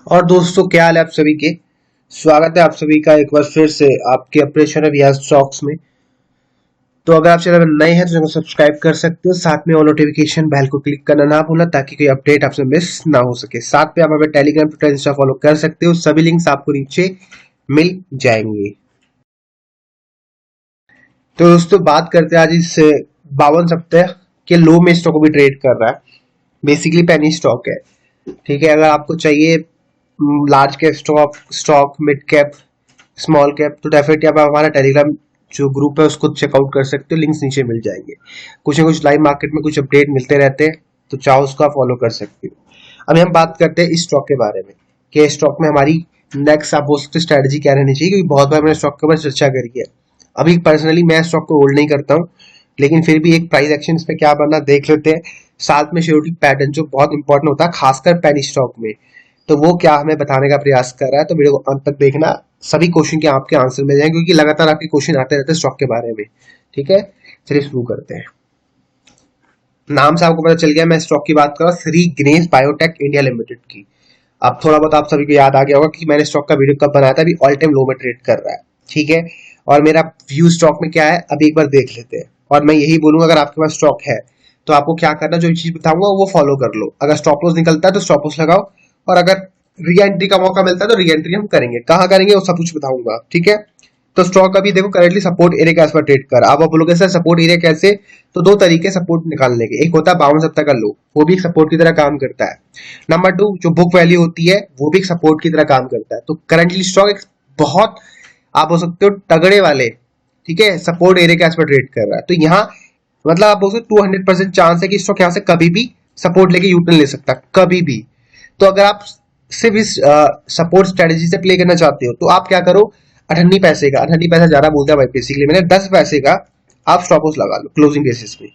और दोस्तों, क्या हाल है आप सभी के। स्वागत है आप सभी का एक बार फिर से आपके अपने चैनल रियाज स्टॉक्स में। तो अगर आप चैनल में नए हैं तो चैनल को सब्सक्राइब कर सकते हो, साथ में ऑल नोटिफिकेशन बेल को क्लिक करना ना भूलना ताकि कोई अपडेट आपसे मिस ना हो सके। साथ में आप हमें टेलीग्राम ट्विटर इंस्टा फॉलो कर सकते हो, सभी लिंक्स आपको नीचे मिल जाएंगे। तो दोस्तों, बात करते हैं आज इस 52 सप्ताह के लो में स्टॉक को भी ट्रेड कर रहा है। बेसिकली पेनी स्टॉक है। ठीक है, अगर आपको चाहिए large cap stock stock mid cap small cap, तो डेफिनेटली आप हमारा टेलीग्राम जो ग्रुप है उसको चेकआउट कर सकते हो, लिंक्स नीचे मिल जाएंगे। कुछ ना कुछ लाइव मार्केट में कुछ अपडेट मिलते रहते हैं, तो चाहो उसको आप फॉलो कर सकते हो। अभी हम बात करते हैं इस स्टॉक के बारे में कि स्टॉक में हमारी नेक्स्ट आप बोल सकते स्ट्रेटेजी क्या रहनी चाहिए, क्योंकि बहुत बार मैंने स्टॉक के ऊपर चर्चा करी है। अभी पर्सनली मैं स्टॉक को होल्ड नहीं करता हूँ, लेकिन फिर भी एक प्राइस एक्शन इस पे क्या बनना देख लेते हैं। साथ में शेड्यूलिंग पैटर्न जो बहुत इंपॉर्टेंट होता है खासकर पेनी स्टॉक में, तो वो क्या हमें बताने का प्रयास कर रहा है। तो वीडियो को अंत तक देखना, सभी क्वेश्चन के आपके आंसर मिल जाएंगे, क्योंकि लगातार आपके क्वेश्चन आते रहते हैं स्टॉक के बारे में। ठीक है, चलिए शुरू करते हैं। नाम से आपको पता चल गया, मैं स्टॉक की बात कर रहा हूँ Shri Ganesh biotech India limited की। अब थोड़ा बहुत आप सभी को याद आ गया होगा कि मैंने स्टॉक का वीडियो कब बनाया था। अभी ऑल टाइम लो में ट्रेड कर रहा है। ठीक है, और मेरा व्यू स्टॉक में क्या है अभी एक बार देख लेते हैं। और मैं यही बोलूंगा, अगर आपके पास स्टॉक है तो आपको क्या करना, जो चीज बताऊंगा वो फॉलो कर लो। अगर स्टॉप लॉस निकलता है तो स्टॉप लॉस लगाओ, और अगर री एंट्री का मौका मिलता है तो री एंट्री हम करेंगे। कहाँ करेंगे वो सब कुछ बताऊंगा। ठीक है, तो स्टॉक अभी देखो करंटली सपोर्ट एरिया के आसपास ट्रेड कर। आप बोलोगे सर सपोर्ट एरिया कैसे, तो दो तरीके सपोर्ट निकालने के। एक होता है 52 सप्ताह का लो, वो भी एक सपोर्ट की तरह काम करता है। नंबर टू, जो बुक वैल्यू होती है वो भी एक सपोर्ट की तरह काम करता है। तो करंटली स्टॉक एक बहुत, आप बोल सकते हो तगड़े वाले, ठीक है, सपोर्ट एरिया के आसपास ट्रेड कर रहा है। तो यहाँ मतलब आप बोल सकते 200% चांस है कि स्टॉक यहाँ से कभी भी सपोर्ट लेके यूटर्न ले सकता है, कभी भी। तो अगर आप सिर्फ इस सपोर्ट स्ट्रेटेजी से प्ले करना चाहते हो तो आप क्या करो, 98 पैसे का, 98 पैसा ज्यादा बोलता है भाई, बेसिकली मैंने 10 पैसे का आप स्टॉप लॉस लगा लो क्लोजिंग बेसिस में।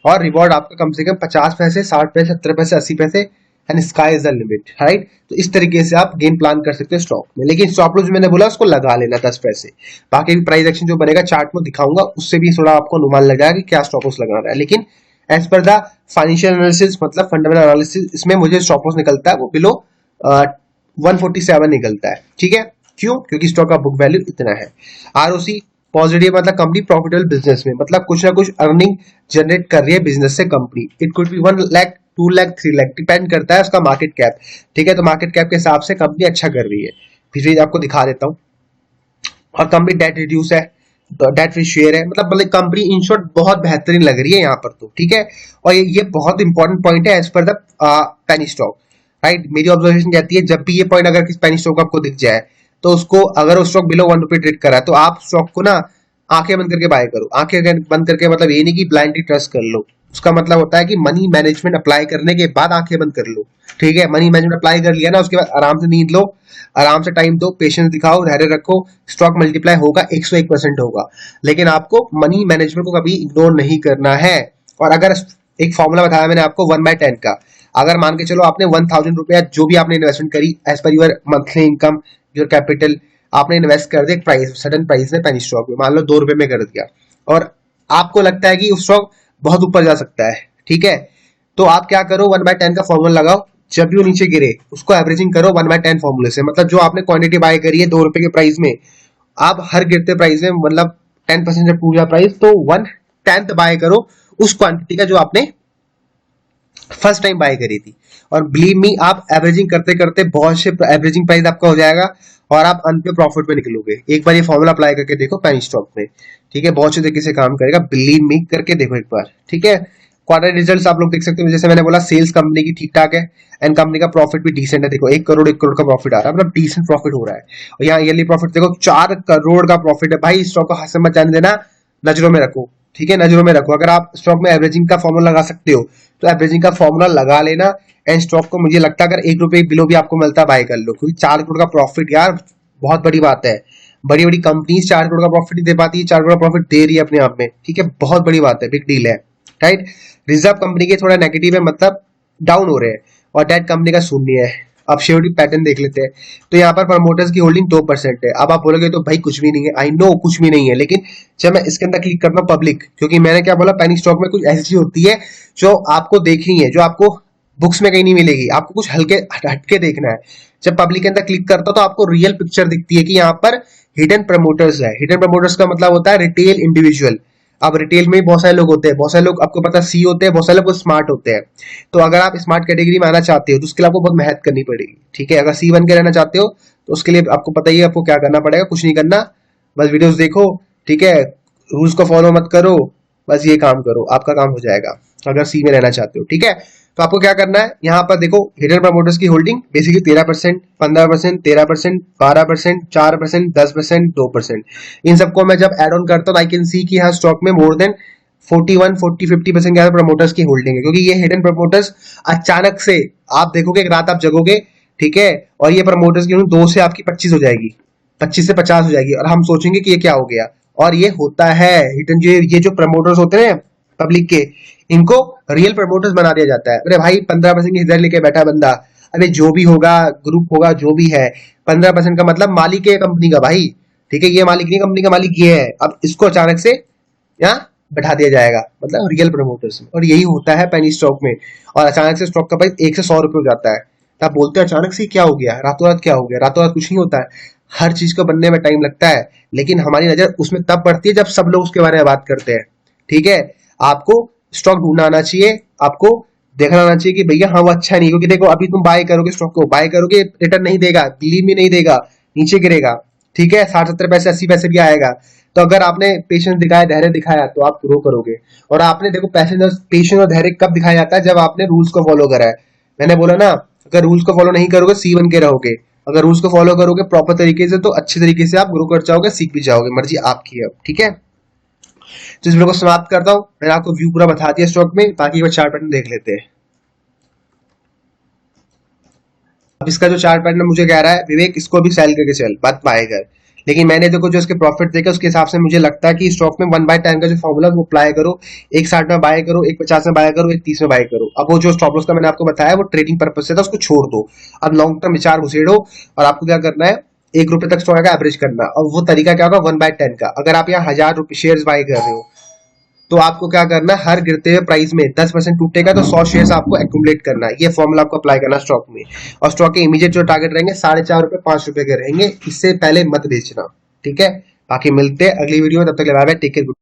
और रिवॉर्ड आपका कम से कम 50 पैसे, 60 पैसे, 70 पैसे, 80 पैसे, and sky is the limit, right. तो इस तरीके से आप गेम प्लान कर सकते हो स्टॉक में। लेकिन स्टॉप लॉस मैंने बोला उसको लगा लेना 10 पैसे। बाकी भी प्राइस एक्शन जो बनेगा चार्ट में दिखाऊंगा, उससे भी थोड़ा आपको अनुमान लग जाएगा कि क्या स्टॉप लॉस लगाना है। लेकिन as per the financial analysis, मतलब फंडामेंटल एनालिसिस, इसमें मुझे स्टॉप लॉस निकलता है वो बिलो 147 निकलता है। ठीक है, क्यों? क्योंकि स्टॉक का बुक वैल्यू इतना है। आरओसी पॉजिटिव, मतलब कंपनी प्रॉफिटेबल बिजनेस में, मतलब कुछ ना कुछ अर्निंग जनरेट कर रही है बिजनेस से company. It could be 1 lakh, 2 lakh, 3 lakh, depend करता है उसका मार्केट कैप। ठीक है, तो मार्केट कैप के हिसाब से कंपनी अच्छा कर रही है। फिर आपको दिखा देता हूँ। और कंपनी डेट रिड्यूस है, डेट फ्री शेयर है, मतलब कंपनी इन शॉर्ट बहुत बेहतरीन लग रही है यहाँ पर तो। ठीक है, और ये बहुत इंपॉर्टेंट पॉइंट है as per the penny stock, right. मेरी ऑब्जर्वेशन कहती है जब भी ये पॉइंट अगर किसी पेनी स्टॉक आपको दिख जाए, तो उसको, अगर वो स्टॉक बिलो 1 रुपए ट्रेड करा है तो आप स्टॉक को ना आंखें बंद करके बाय करो। आंखें बंद करके मतलब ये नहीं कि ब्लाइंडली ट्रस्ट कर लो। उसका मतलब होता है कि मनी मैनेजमेंट अप्लाई करने के बाद आंखें बंद कर लो। ठीक है, मनी मैनेजमेंट अप्लाई कर लिया ना, उसके बाद आराम से नींद लो, आराम से टाइम दो, पेशेंस दिखाओ, धैर्य रखो। स्टॉक मल्टीप्लाई होगा, 101% होगा। लेकिन आपको मनी मैनेजमेंट को कभी इग्नोर नहीं करना है। और अगर एक फॉर्मूला बताया मैंने आपको 1/10 का, अगर मान के चलो आपने 1000 रुपया जो भी आपने इन्वेस्टमेंट करी as per your monthly income, your capital, आपने इन्वेस्ट कर दिया एक प्राइस, सडन प्राइस में पेनी स्टॉक में, मान लो 2 रुपए में कर दिया, और आपको लगता है कि उस स्टॉक बहुत ऊपर जा सकता है। ठीक है, तो आप क्या करो, 1/10 का फॉर्मूला लगाओ। जब भी वो नीचे गिरे उसको एवरेजिंग करो 1/10 फॉर्मूले से। मतलब जो आपने क्वांटिटी बाय करी है 2 रुपए के प्राइस में, आप हर गिरते प्राइस में, मतलब 10% जब टूट जाए प्राइस, तो 1/10 बाय करो उस क्वांटिटी का जो आपने फर्स्ट टाइम बाय करी थी। और बिलीव मी, आप एवरेजिंग करते करते बहुत से एवरेजिंग प्राइस आपका हो जाएगा, और आप अंत में प्रॉफिट में निकलोगे। एक बार ये फॉर्मूला अप्लाई करके देखो पेनी स्टॉक में। ठीक है, बहुत अच्छे तरीके से काम करेगा, बिलीव मी, करके देखो एक बार। ठीक है, क्वार्टर रिजल्ट्स आप लोग देख सकते हो, जैसे मैंने बोला सेल्स कंपनी की ठीक ठाक है, एंड कंपनी का प्रॉफिट भी डिसेंट है। देखो 1 करोड़ का प्रॉफिट आ रहा है, मतलब डिसेंट प्रॉफिट हो रहा है। और यहाँ ईयरली प्रॉफिट देखो 4 करोड़ का प्रॉफिट है। भाई स्टॉक को हाथ से मत जाने देना, नजरों में रखो। ठीक है, नजरों में रखो। अगर आप स्टॉक में एवरेजिंग का फॉर्मूला लगा सकते हो तो एवरेजिंग का फॉर्मूला लगा लेना। एंड स्टॉक को मुझे लगता है अगर 1 रुपए बिलो भी आपको मिलता है बाय कर लो, क्योंकि 4 करोड़ का प्रॉफिट यार बहुत बड़ी बात है। बड़ी बड़ी कंपनीज 4 करोड़ का प्रॉफिट नहीं दे पाती है, 4 करोड़ का प्रॉफिट दे रही है अपने आप में। ठीक है, बहुत बड़ी बात है, बिग डील है, राइट। रिजर्व कंपनी के थोड़ा नेगेटिव है, मतलब डाउन हो रहे हैं, और डेट कंपनी का शून्य है। अब शेयरहोल्डिंग पैटर्न देख लेते हैं। तो यहाँ पर प्रमोटर्स की होल्डिंग 2% है। अब आप बोलोगे तो भाई कुछ भी नहीं है, आई नो कुछ भी नहीं है, लेकिन जब मैं इसके अंदर क्लिक करता हूँ पब्लिक, क्योंकि मैंने क्या बोला, पेनी स्टॉक में कुछ ऐसी चीज होती है जो आपको देखनी है, जो आपको बुक्स में कहीं नहीं मिलेगी, आपको कुछ हल्के हटके देखना है। जब पब्लिक के अंदर क्लिक करता हो तो आपको रियल पिक्चर दिखती है कि यहाँ पर हिडन प्रमोटर्स है। हिडन प्रमोटर्स का मतलब होता है रिटेल इंडिविजुअल। अब रिटेल में भी बहुत सारे लोग होते हैं, बहुत सारे लोग आपको पता सी होते हैं, बहुत सारे लोग स्मार्ट होते हैं। तो अगर आप स्मार्ट कैटेगरी में आना चाहते हो तो उसके लिए आपको बहुत मेहनत करनी पड़ेगी, ठीक है। अगर सी बन के रहना चाहते हो तो उसके लिए आपको पता ही है आपको क्या करना पड़ेगा, कुछ नहीं करना, बस वीडियोस देखो, ठीक है, रूल्स को फॉलो मत करो, बस ये काम करो, आपका काम हो जाएगा अगर सी में रहना चाहते हो, ठीक है। तो आपको क्या करना है, यहाँ पर देखो हिडन प्रमोटर्स की होल्डिंग बेसिकली 13%, 15%, 13%, 12%, 4%, 10%, 2%। इन सबको मैं जब एड ऑन करता हूँ आई कैन सी कि यहाँ स्टॉक में मोर देन 41, 40, 50% के प्रमोटर्स की होल्डिंग है, क्योंकि ये हिडन प्रमोटर्स अचानक से, आप देखोगे एक रात आप जगोगे, ठीक है, और ये प्रमोटर्स की 2 से आपकी 25 हो जाएगी, 25 से 50 हो जाएगी, और हम सोचेंगे कि ये क्या हो गया। और ये होता है हिडन, ये जो प्रमोटर्स होते हैं पब्लिक के, इनको रियल प्रमोटर्स बना दिया जाता है। अरे भाई 15% की हिस्सेदारी लेके बैठा बंदा, अरे जो भी होगा, ग्रुप होगा, जो भी है, 15% का मतलब मालिक है कंपनी का भाई, ठीक है, ये मालिक नहीं, कंपनी का मालिक ये है। अब इसको अचानक से यहाँ बैठा दिया जाएगा, मतलब रियल प्रमोटर्स में। और यही होता है पेनी स्टॉक में। और अचानक से स्टॉक का प्राइस 1 से 100 रुपए हो जाता है, तो आप बोलते हैं अचानक से क्या हो गया, रातों रात क्या हो गया। रातों रात कुछ नहीं होता है, हर चीज को बनने में टाइम लगता है, लेकिन हमारी नजर उसमें तब पड़ती है जब सब लोग उसके बारे में बात करते हैं, ठीक है। आपको स्टॉक ढूंढना आना चाहिए, आपको देखना आना चाहिए कि भैया हाँ वो अच्छा नहीं, क्योंकि देखो अभी तुम बाय करोगे, स्टॉक को बाय करोगे, रिटर्न नहीं देगा, बिलीव में नहीं देगा, नीचे गिरेगा, ठीक है, 60-70 पैसे 80 पैसे भी आएगा। तो अगर आपने पेशेंस दिखाया, धैर्य दिखाया, तो आप ग्रो करोगे। और आपने देखो पेशेंस और धैर्य कब दिखाया जाता है, जब आपने रूल्स को फॉलो करा है। मैंने बोला ना, अगर रूल्स को फॉलो नहीं करोगे सी बन के रहोगे, अगर रूल्स को फॉलो करोगे प्रॉपर तरीके से तो अच्छे तरीके से आप ग्रो कर जाओगे, सीख भी जाओगे, मर्जी आपकी है, ठीक है। तो इस वीडियो को समाप्त करता हूँ, मैंने आपको व्यू पूरा बता दिया स्टॉक में, बाकी वो चार्ट पैटर्न देख लेते हैं। अब इसका जो चार्ट पैटर्न मुझे कह रहा है विवेक इसको भी सेल करके चल, बात पाएगा, लेकिन मैंने देखो जो इसके प्रॉफिट देखा उसके हिसाब से मुझे लगता है कि स्टॉक में 1/10 का जो फॉर्मूला वो अप्लाई करो, 160 में बाय करो, 150 में बाय करो, 130 में बाय करो। अब वो जो स्टॉप लॉस का मैंने आपको बताया वो ट्रेडिंग पर्पज से था, उसको छोड़ दो, अब लॉन्ग टर्म विचार घुसेड़ो। और आपको क्या करना है, 1 रुपए तक स्टॉक का एवरेज करना। और वो तरीका क्या होगा, 1/10 का। अगर आप यहाँ 1000 शेयर बाय कर रहे हो तो आपको क्या करना है, हर गिरते हुए प्राइस में 10% टूटेगा तो 100 शेयर्स आपको एक्यूमुलेट करना है। ये फॉर्मूला आपको अप्लाई करना स्टॉक में। और स्टॉक के इमीडिएट जो टारगेट रहेंगे 4.5 रुपए 5 रुपए के रहेंगे, इससे पहले मत बेचना, ठीक है। बाकी मिलते हैं अगली वीडियो में, तब तक के लिए बाय बाय, टेक केयर।